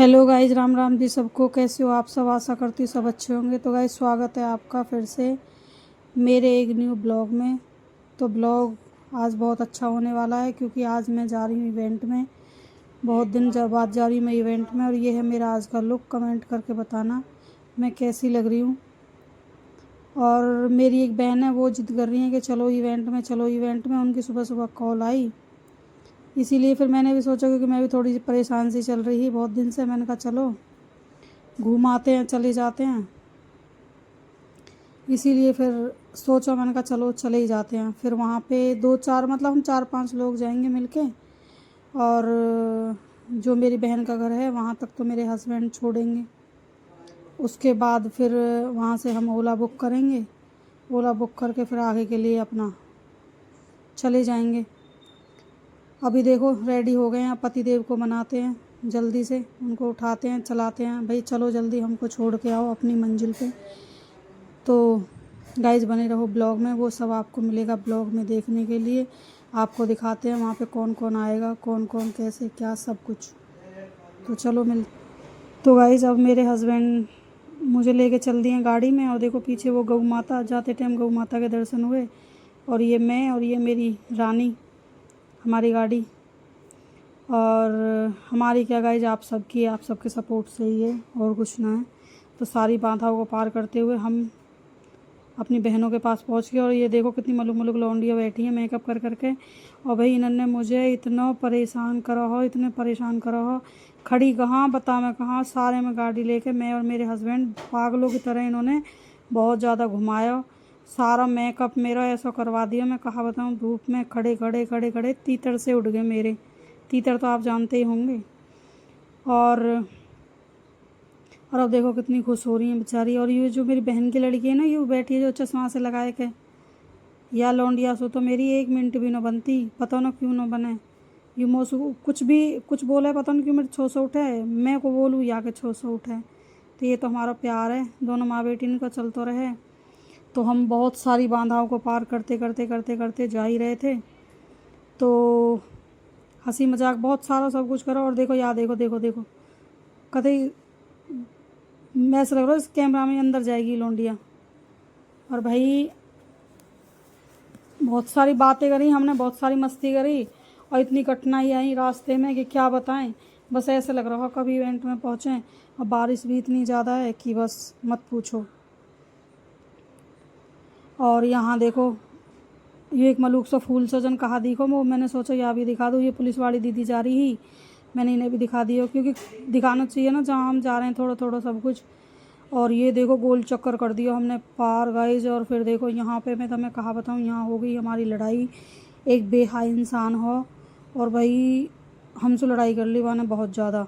Hello guys, Ram Ram ji सबको। कैसे हो आप सब? आशा करती हूँ सब अच्छे होंगे। तो गाइज, स्वागत है आपका फिर से मेरे एक न्यू ब्लॉग में। तो ब्लॉग आज बहुत अच्छा होने वाला है क्योंकि आज मैं जा रही हूँ इवेंट में। बहुत दिन बाद जा रही हूँ मैं इवेंट में और ये है मेरा आज का लुक। कमेंट करके बताना मैं कैसी लग रही हूँ। और मेरी एक बहन है, वो जिद कर रही है कि चलो इवेंट में, चलो इवेंट में। उनकी सुबह सुबह कॉल आई, इसीलिए फिर मैंने भी सोचा, क्योंकि मैं भी थोड़ी सी परेशान सी चल रही थी बहुत दिन से। मैंने कहा चलो घूम आते हैं, चले जाते हैं। इसीलिए फिर सोचा, मैंने कहा चलो चले ही जाते हैं। फिर वहाँ पे दो चार, मतलब हम 4-5 लोग जाएंगे मिलके। और जो मेरी बहन का घर है वहाँ तक तो मेरे हस्बैंड छोड़ेंगे। उसके बाद फिर वहाँ से हम ओला बुक करेंगे। ओला बुक करके फिर आगे के लिए अपना चले जाएंगे। अभी देखो रेडी हो गए हैं, पति देव को मनाते हैं, जल्दी से उनको उठाते हैं, चलाते हैं, भाई चलो जल्दी हमको छोड़ के आओ अपनी मंजिल पे। तो गाइज बने रहो ब्लॉग में, वो सब आपको मिलेगा ब्लॉग में देखने के लिए। आपको दिखाते हैं वहाँ पे कौन कौन आएगा, कौन कौन कैसे क्या सब कुछ। तो चलो मिल। तो गाइज अब मेरे हस्बैंड मुझे लेके चल दिए गाड़ी में। और देखो पीछे वो गऊ माता, जाते टाइम गऊ माता के दर्शन हुए। और ये मैं और ये मेरी रानी, हमारी गाड़ी। और हमारी क्या गाइज, आप सबकी, आप सबके सपोर्ट से ही है और कुछ ना है। तो सारी बाधाओं को पार करते हुए हम अपनी बहनों के पास पहुंच गए। और ये देखो कितनी मलुक मलुक लौंडियाँ बैठी हैं मेकअप कर करके। और भाई इन्होंने मुझे इतना परेशान करा हो, इतने परेशान करा हो। खड़ी कहाँ बता मैं कहाँ, सारे में गाड़ी लेके मैं और मेरे हस्बैंड पागलों की तरह इन्होंने बहुत ज़्यादा घुमाया। सारा मेकअप मेरा ऐसा करवा दिया, मैं कहाँ बताऊँ। धूप में खड़े खड़े खड़े खड़े तीतर से उड़ गए मेरे। तीतर तो आप जानते ही होंगे। और अब देखो कितनी खुश हो रही है बेचारी। और ये जो मेरी बहन की लड़की है ना, ये बैठी है जो चश्मा से लगाए के, या लौंडिया सो तो मेरी 1 मिनट भी ना बनती, पता ना क्यों ना बने। ये मोसू कुछ भी कुछ बोला है, पता नहीं क्यों मेरे 600 उठे है, मैं को बोलूँ या के 600 उठे। तो ये तो हमारा प्यार है, दोनों माँ बेटी इनका चलते रहे। तो हम बहुत सारी बाधाओं को पार करते करते करते करते जा ही रहे थे। तो हंसी मजाक बहुत सारा सब कुछ करा। और देखो यार, देखो देखो देखो, कतई मैं ऐसा लग रहा है इस कैमरा में अंदर जाएगी लौंडिया। और भाई बहुत सारी बातें करी हमने, बहुत सारी मस्ती करी। और इतनी कठिनाई आई रास्ते में कि क्या बताएं। बस ऐसे लग रहा कभी इवेंट में पहुँचें। और बारिश भी इतनी ज़्यादा है कि बस मत पूछो। और यहाँ देखो ये एक मलूक सा फूल सजन कहाँ दिखो, वो मैंने सोचा यहाँ भी दिखा दूँ। ये पुलिस वाली दीदी जा रही ही, मैंने इन्हें भी दिखा दिया, क्योंकि दिखाना चाहिए ना जहाँ हम जा रहे हैं थोड़ा थोड़ा सब कुछ। और ये देखो गोल चक्कर कर दिया हमने पार गाइज। और फिर देखो यहाँ पे मैं तुम्हें कहा बताऊँ, यहाँ हो गई हमारी लड़ाई। एक बेहाय इंसान हो और भाई हमसे लड़ाई कर ली वाने बहुत ज़्यादा।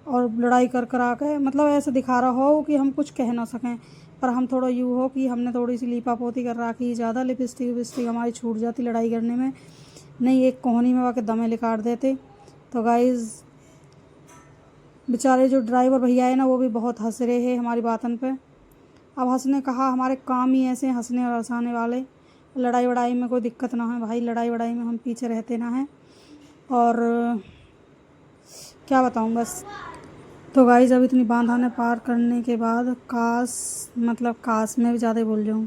और लड़ाई कर कर आके मतलब ऐसे दिखा रहा हो कि हम कुछ कह ना सकें। पर हम थोड़ा यूँ हो कि हमने थोड़ी सी लीपा पोती कर रखी ज़्यादा, लिपस्टिक विपस्टिक हमारी छूट जाती लड़ाई करने में। नहीं, एक कोहनी में आके दमे लिकाट देते। तो गाइज़ बेचारे जो ड्राइवर भैया है ना, वो भी बहुत हंस रहे हैं हमारी बातन पे। अब हंसने कहा, हमारे काम ही ऐसे हंसने और हंसाने वाले। लड़ाई वड़ाई में कोई दिक्कत ना है भाई, लड़ाई वड़ाई में हम पीछे रहते ना हैं। और क्या बताऊँ बस। तो गाइस अब इतनी बांधाने पार करने के बाद काश मैं भी ज़्यादा बोल जाऊँ,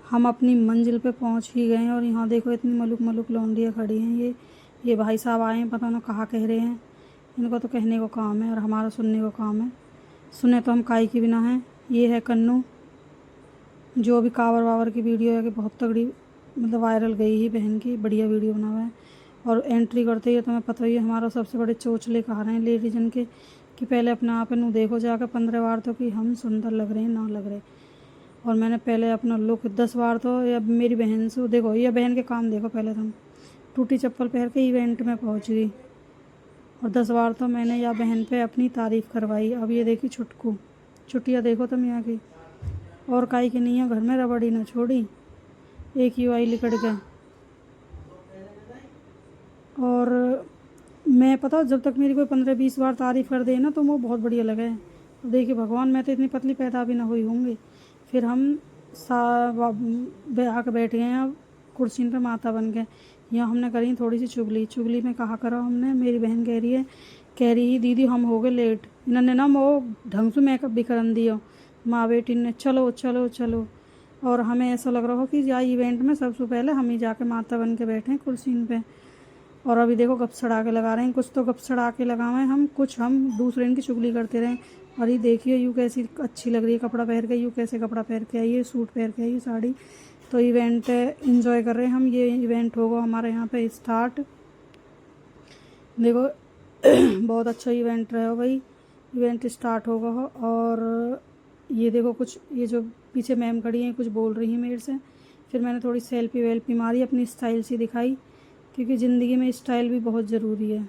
हम अपनी मंजिल पे पहुँच ही गए हैं। और यहाँ देखो इतनी मलुक मलुक लौंडियाँ खड़ी हैं। ये भाई साहब आए हैं, पता ना कहाँ कह रहे हैं। इनको तो कहने को काम है और हमारा सुनने को काम है। सुने तो हम काई की बिना हैं। ये है कन्नू, जो अभी कावर वावर की वीडियो है कि बहुत तगड़ी, मतलब वायरल गई ही, बहन की बढ़िया वीडियो बना हुआ है। और एंट्री करते ही तुम्हें पता ही है हमारा सबसे बड़े चोचले कहा रहे हैं लेडीजन के, कि पहले अपने आप नू देखो जाकर 15 बार तो कि हम सुंदर लग रहे हैं ना लग रहे। और मैंने पहले अपना लुक 10 बार तो, या मेरी बहन से देखो, या बहन के काम देखो पहले तुम। टूटी चप्पल पहन के इवेंट में पहुंच गई और 10 बार तो मैंने या बहन पे अपनी तारीफ़ करवाई। अब ये देखी छुटकू, छुट्टियाँ देखो तुम यहाँ की। और काई की नहीं है, घर में रबड़ी ना छोड़ी, एक ही आई लिकड़ गए। और मैं पता, जब तक मेरी कोई 15-20 बार तारीफ़ कर दे ना तो वो बहुत बढ़िया लगे। अब देखिए भगवान, मैं तो इतनी पतली पैदा भी ना हुई होंगी। फिर हम आके बैठ गए हैं अब कुर्सी पे, माता बन गए। यहाँ हमने करी थोड़ी सी चुगली। चुगली में कहा करो हमने, मेरी बहन कह रही है कह रही ही दीदी हम हो गए लेट, इन्होंने ना वो ढंग से मेकअप भी करन दियो माँ बेटी ने, चलो चलो चलो। और हमें ऐसा लग रहा हो कि या इवेंट में सबसे पहले हम ही जाके माता बन के बैठे हैं कुर्सी पे। और अभी देखो गप सड़ा के लगा रहे हैं, कुछ तो गप सड़ा के लगावे हम, कुछ हम दूसरे इनकी चुगली करते रहें। और ये देखिए यूँ कैसी अच्छी लग रही है कपड़ा पहन के, यूँ कैसे कपड़ा पहन के आई है, सूट पहन के आई है, साड़ी। तो इवेंट इंजॉय कर रहे हैं हम। ये इवेंट होगा हमारे यहाँ पे स्टार्ट, देखो बहुत अच्छा इवेंट रहा भाई, इवेंट स्टार्ट होगा। और ये देखो कुछ ये जो पीछे मैम खड़ी हैं कुछ बोल रही हैं मेरे से, फिर मैंने थोड़ी सेल्फी वेल्फी मारी, अपनी स्टाइल सी दिखाई, क्योंकि ज़िंदगी में स्टाइल भी बहुत ज़रूरी है।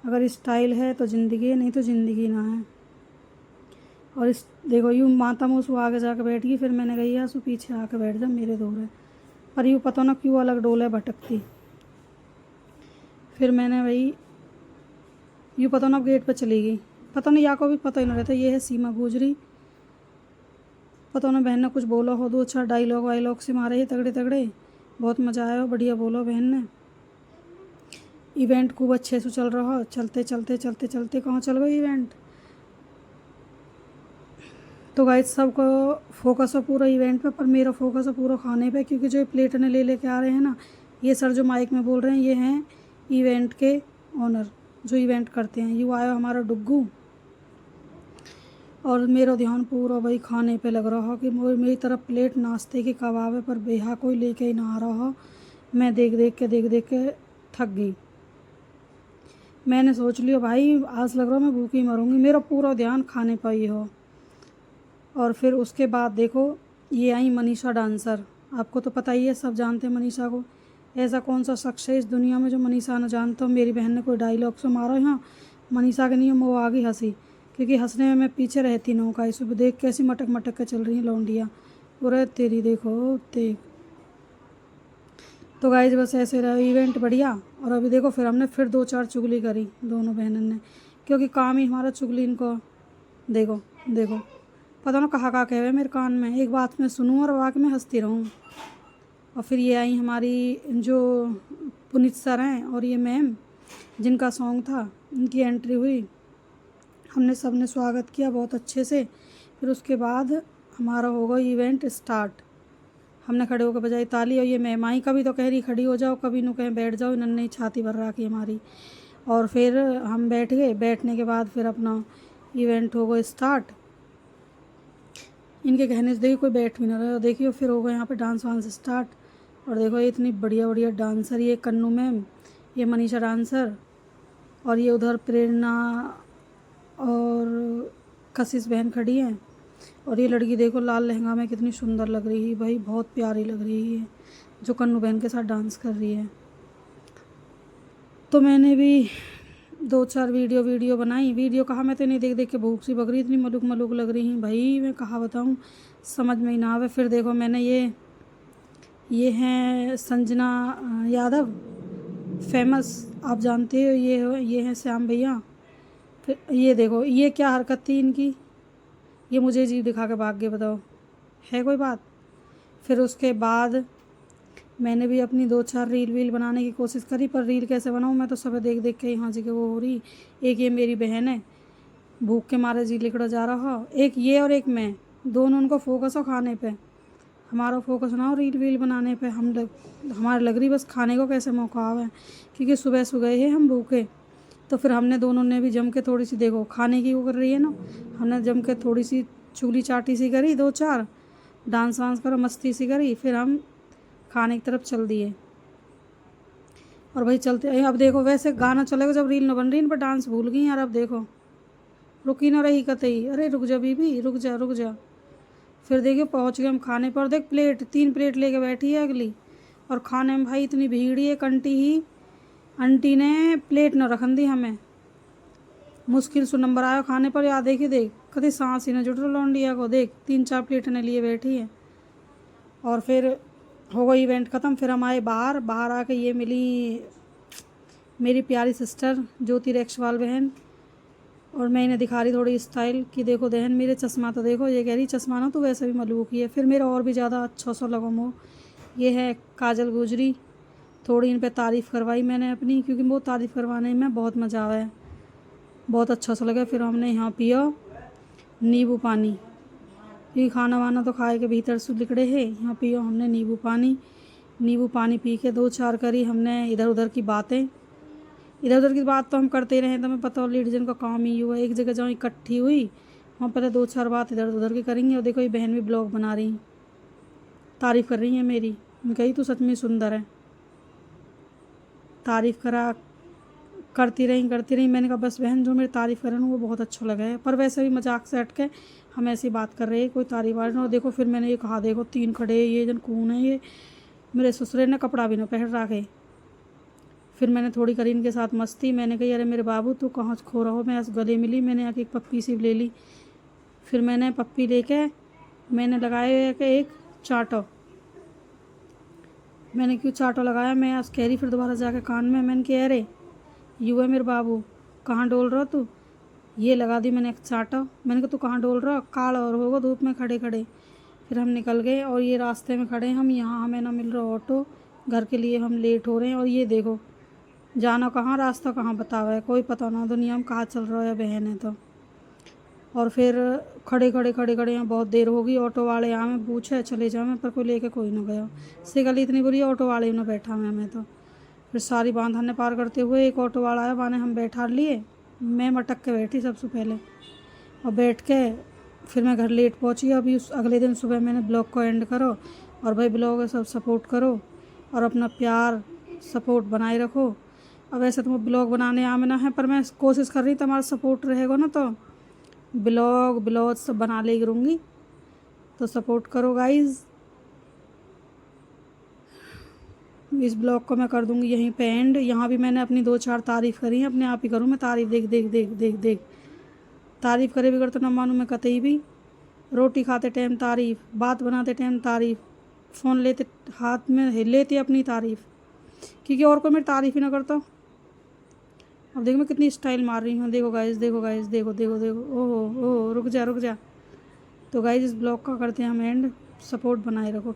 अगर स्टाइल है तो ज़िंदगी है, नहीं तो ज़िंदगी ना है। और इस देखो यूँ माता मुँह सु आगे जाके बैठ गई, फिर मैंने कही यार सु पीछे आके बैठ जा, मेरे दौर है। पर यूँ पता ना क्यों अलग डोले भटकती। फिर मैंने वही यूँ पता ना गेट पर चली गई, पता नहीं या को भी पता ही नहीं रहता। ये है सीमा गुजरी, पता ना बहन ने कुछ बोला हो, दो अच्छा डायलॉग वायलॉग से मारे ही तगड़े तगड़े, बहुत मज़ा आया, बढ़िया बोलो बहन ने। इवेंट खूब अच्छे से चल रहा, चलते चलते चलते चलते कहाँ चल गए इवेंट। तो गाइस सबको फोकस है पूरा इवेंट पे, पर मेरा फोकस है पूरा खाने पे, क्योंकि जो प्लेट ने ले लेके आ रहे हैं ना, ये सर जो माइक में बोल रहे हैं ये हैं इवेंट के ऑनर जो इवेंट करते हैं। यू आया हमारा डुग्गू, और मेरा ध्यान पूरा भाई खाने पे लग रहा कि मेरी तरफ प्लेट नाश्ते की कबाब है, पर बेहा कोई लेके ही ना आ रहा। मैं देख देख के थक गई। मैंने सोच लिया भाई आज लग रहा मैं भूखी मरूंगी, मेरा पूरा ध्यान खाने पर ही हो। और फिर उसके बाद देखो ये आई मनीषा डांसर, आपको तो पता ही है, सब जानते हैं मनीषा को। ऐसा कौन सा शख्स है इस दुनिया में जो मनीषा न जानता हो। मेरी बहन ने कोई डायलॉग से मारा यहाँ मनीषा के नियम, वो आ गई हंसी, क्योंकि हंसने में मैं पीछे रहती ना का। सुबह देख कैसी मटक मटक के चल रही हैं लौंडियाँ, पूरे तेरी देखो देख। तो गाइस बस ऐसे रहा इवेंट बढ़िया। और अभी देखो फिर हमने फिर 2-4 चुगली करी दोनों बहनों ने, क्योंकि काम ही हमारा चुगली इनको। देखो देखो पता ना कहाँ कहे हुए मेरे कान में, एक बात में सुनूँ और वाक़ में हंसती रहूँ। और फिर ये आई हमारी जो पुनीत सर हैं और ये मैम जिनका सॉन्ग था, उनकी एंट्री हुई, हमने सब ने स्वागत किया बहुत अच्छे से। फिर उसके बाद हमारा होगा इवेंट स्टार्ट, हमने खड़े होकर बजाई ताली। और ये मैम आई कभी तो कह रही खड़ी हो जाओ, कभी नु कहें बैठ जाओ, इन्होंने छाती भर रखी हमारी। और फिर हम बैठ गए, बैठने के बाद फिर अपना इवेंट हो गया स्टार्ट। इनके कहने से देखिए कोई बैठ भी ना रहा, देखिए फिर हो गया यहाँ पे डांस वांस स्टार्ट। और देखो ये इतनी बढ़िया बढ़िया डांसर, ये कन्नू मैम, ये मनीषा डांसर, और ये उधर प्रेरणा और कशिश बहन खड़ी हैं। और ये लड़की देखो लाल लहंगा में कितनी सुंदर लग रही है भाई, बहुत प्यारी लग रही है, जो कन्नू बहन के साथ डांस कर रही है। तो मैंने भी 2-4 वीडियो बनाई। वीडियो कहाँ, मैं तो नहीं देख देख के भूख सी बकरी, इतनी मलूक मलूक लग रही हैं भाई, मैं कहाँ बताऊँ, समझ में ही ना आवे। फिर देखो मैंने ये हैं संजना यादव, फेमस, आप जानते हो, ये हैं श्याम भैया। फिर ये देखो ये क्या हरकत थी इनकी, ये मुझे जी दिखा के भाग गए, बताओ है कोई बात। फिर उसके बाद मैंने भी अपनी 2-4 रील वील बनाने की कोशिश करी, पर रील कैसे बनाऊँ, मैं तो सब देख देख के यहाँ जी के वो हो रही। एक ये मेरी बहन है भूख के मारे जी लिकड़ा जा रहा, एक ये और एक मैं, दोनों उनको फोकस हो खाने पे, हमारा फोकस ना हो रील वील बनाने पे। हमारे लग रही बस खाने को कैसे मौका आवे, क्योंकि सुबह सुबह है हम भूखे। तो फिर हमने दोनों ने भी जम के थोड़ी सी, देखो खाने की वो कर रही है ना, हमने जम के थोड़ी सी चुगली चाटी सी करी, 2-4 डांस वांस करो मस्ती सी करी, फिर हम खाने की तरफ चल दिए। और भाई चलते अब देखो वैसे गाना चलेगा जब रील न बन रही, इन पर डांस भूल गई यार। अब देखो रुकी ना रही कतई, अरे रुक जा बीबी रुक जा रुक जा। फिर देखिए पहुंच गए हम खाने पर, देख प्लेट 3 प्लेट लेके बैठी है अगली, और खाने में भाई इतनी भीड़ ही है, आंटी ने प्लेट न रखन दी हमें, मुश्किल से नंबर आया खाने पर। याद देखिए देख कभी सांस ही न जुट रहा लौंडिया को, देख 3-4 प्लेट ने लिए बैठी है। और फिर हो गई इवेंट ख़त्म, फिर हम आए बाहर आके ये मिली मेरी प्यारी सिस्टर ज्योति रेक्सवाल बहन, और मैं इन्हें दिखा रही थोड़ी स्टाइल कि देखो बहन मेरे चश्मा तो देखो, ये कह रही चश्मा ना तो वैसे भी मलूक ही है। फिर मेरा और भी ज़्यादा अच्छा सा लगा वो, ये है काजल गुजरी, थोड़ी इन पे तारीफ़ करवाई मैंने अपनी, क्योंकि वो तारीफ़ करवाने में बहुत मज़ा आया है। बहुत अच्छा सा लगा। फिर हमने यहाँ पिया नींबू पानी। ये खाना वाना तो खाए के भीतर से निकले है, यहाँ पिया हमने नींबू पानी। नींबू पानी पी के 2-4 करी हमने इधर उधर की बातें। इधर उधर की बात तो हम करते रहे, तो मैं पता हो लेडीजन का काम ही हुआ। एक जगह जहाँ इकट्ठी हुई वहाँ पहले 2-4 बात इधर उधर की करेंगे। और देखो ये बहन भी ब्लॉग बना रही, तारीफ़ कर रही है मेरी। मैं कही तो सच में सुंदर है। तारीफ़ करती रही। मैंने कहा बस बहन जो मेरी तारीफ़ कर रहे हैं वो बहुत अच्छा लगा है। पर वैसे भी मजाक से हट के हम ऐसी बात कर रहे हैं, कोई तारीफ वाली। और देखो फिर मैंने ये कहा, देखो 3 खड़े, ये जन कौन है, ये मेरे ससुरे ने कपड़ा भी ना पहन रखे। फिर मैंने थोड़ी करी इनके साथ मस्ती। मैंने कही अरे मेरे बाबू तू कहाँ खो रहा हो। मैं गले मिली, मैंने आके एक पप्पी सी ले ली। फिर मैंने पप्पी लेके मैंने लगाया एक चाटो। मैंने क्यों चाटो लगाया, मैं आज कह रही फिर दोबारा जाके कान में। मैंने कह अरे यू है मेरे बाबू, कहाँ डोल रहा तू। ये लगा दी मैंने एक चाटा। मैंने कहा तू कहाँ डोल रहा, काल और होगा धूप में खड़े खड़े। फिर हम निकल गए और ये रास्ते में खड़े हम, यहाँ हमें ना मिल रहा ऑटो, घर के लिए हम लेट हो रहे हैं। और ये देखो जाना कहाँ, रास्ता कहाँ बता हुआ है, कोई पता ना दुनिया में कहाँ चल रहा है बहन है तो। और फिर खड़े खड़े यहाँ बहुत देर हो गई। ऑटो वाले यहाँ में पूछे चले जाओ में, पर कोई लेके कोई ना गया। से गली इतनी बुरी ऑटो वाले ना बैठा मैं तो। फिर सारी बांधने पार करते हुए एक ऑटो वाला आया, बाने हम बैठा लिए। मैं मटक के बैठी सबसे पहले, और बैठ के फिर मैं घर लेट पहुंची। अभी उस अगले दिन सुबह मैंने ब्लॉग को एंड करो। और भाई ब्लॉग सब सपोर्ट करो और अपना प्यार सपोर्ट बनाए रखो। अब वैसे तो मैं ब्लॉग बनाने आमना है, पर मैं कोशिश कर रही तुम्हारा सपोर्ट रहेगा ना तो ब्लॉग सब बना ले करूँगी। तो सपोर्ट करो गाइज़। इस ब्लॉग को मैं कर दूंगी यहीं पे एंड। यहाँ भी मैंने अपनी 2-4 तारीफ़ करी हैं, अपने आप ही करूँ मैं तारीफ़। देख तारीफ़ करे बगैर तो ना मानूँ मैं कतई भी। रोटी खाते टाइम तारीफ़, बात बनाते टाइम तारीफ़, फ़ोन लेते हाथ में लेते अपनी तारीफ़, क्योंकि और कोई मेरी तारीफ़ ही ना करता। अब देखो मैं कितनी स्टाइल मार रही हूँ। देखो गाइस देखो ओहो रुक जा। तो गाइस इस ब्लॉग का करते हैं हम एंड। सपोर्ट बनाए रखो।